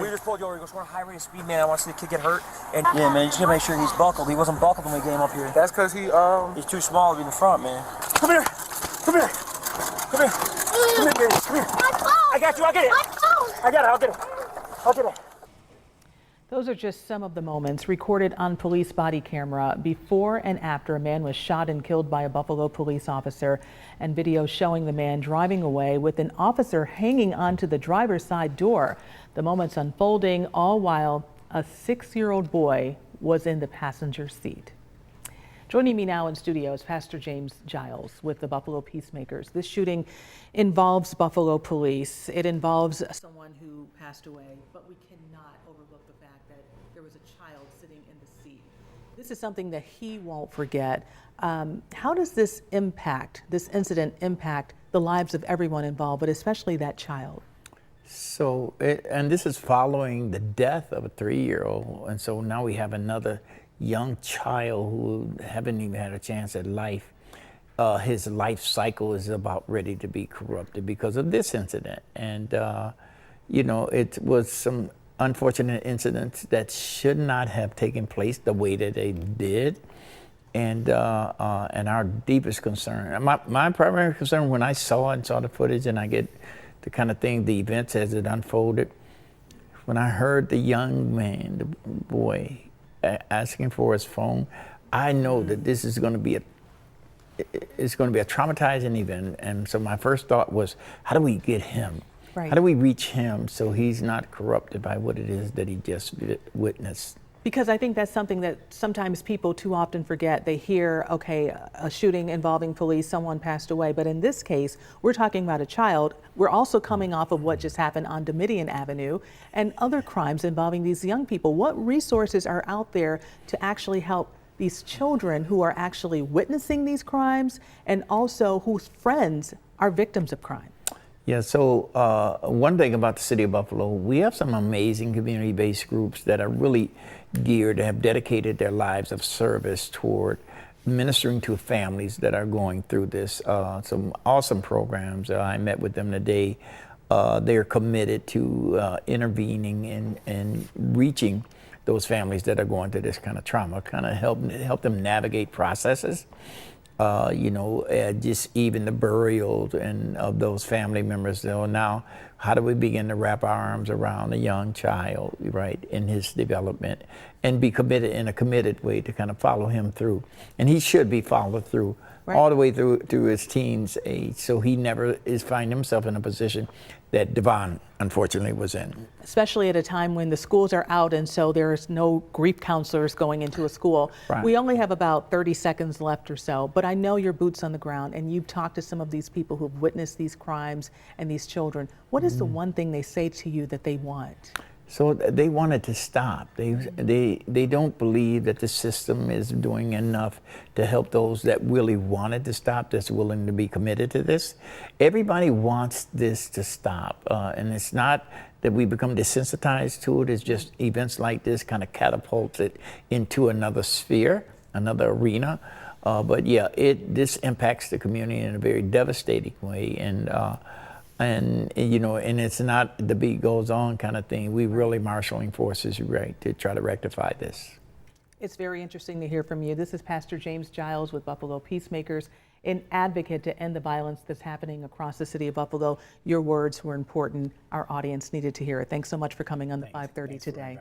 We just pulled you over. He goes, we're on a high rate of speed, man. I want to see the kid get hurt. And yeah, man, you just gotta make sure he's buckled. He wasn't buckled when we came up here. That's because he's too small to be in the front, man. Come here. Come here. Come here. Come here, baby. Come here. I got you. I'll get it. I got it. I'll get it. I'll get it. Those are just some of the moments recorded on police body camera before and after a man was shot and killed by a Buffalo police officer, and video showing the man driving away with an officer hanging onto the driver's side door. The moments unfolding all while a 6-year-old boy was in the passenger seat. Joining me now in studio is Pastor James Giles with the Buffalo Peacemakers. This shooting involves Buffalo police. It involves someone who passed away, but we cannot overlook the fact that there was a child sitting in the seat. This is something that he won't forget. How does this incident impact the lives of everyone involved, but especially that child? So, and this is following the death of a 3-year-old, and so now we have another young child who haven't even had a chance at life. His life cycle is about ready to be corrupted because of this incident. And, you know, it was some unfortunate incidents that should not have taken place the way that they did. And our deepest concern, my primary concern when I saw the footage and I get the kind of thing, the events as it unfolded, when I heard the young man, the boy, asking for his phone, I know that this is going to be a traumatizing event. And so my first thought was, how do we get him? Right. How do we reach him so he's not corrupted by what it is that he just witnessed? Because I think that's something that sometimes people too often forget. They hear, okay, a shooting involving police, someone passed away. But in this case, we're talking about a child. We're also coming off of what just happened on Dominion Avenue and other crimes involving these young people. What resources are out there to actually help these children who are actually witnessing these crimes and also whose friends are victims of crime? Yeah, so one thing about the city of Buffalo, we have some amazing community-based groups that are really geared, have dedicated their lives of service toward ministering to families that are going through this. Some awesome programs. I met with them today. They're committed to intervening and reaching those families that are going through this kind of trauma, kind of help them navigate processes. You know, just even the burial and of those family members. So now, how do we begin to wrap our arms around a young child, right, in his development, and be committed in a committed way to kind of follow him through? And he should be followed through, right, all the way through his teens age, so he never find himself in a position that Devon unfortunately was in. Especially at a time when the schools are out and so there's no grief counselors going into a school. Right. We only have about 30 seconds left or so, but I know your boots on the ground and you've talked to some of these people who've witnessed these crimes and these children. What is the one thing they say to you that they want? So they want it to stop. They don't believe that the system is doing enough to help those that really want it to stop, that's willing to be committed to this. Everybody wants this to stop. And it's not that we become desensitized to it. It's just events like this kind of catapult it into another sphere, another arena. But yeah, this impacts the community in a very devastating way. And you know, and it's not the beat goes on kind of thing. We really marshaling forces, right, to try to rectify this. It's very interesting to hear from you. This is Pastor James Giles with Buffalo Peacemakers, an advocate to end the violence that's happening across the city of Buffalo. Your words were important. Our audience needed to hear it. Thanks so much for coming on the 530 today.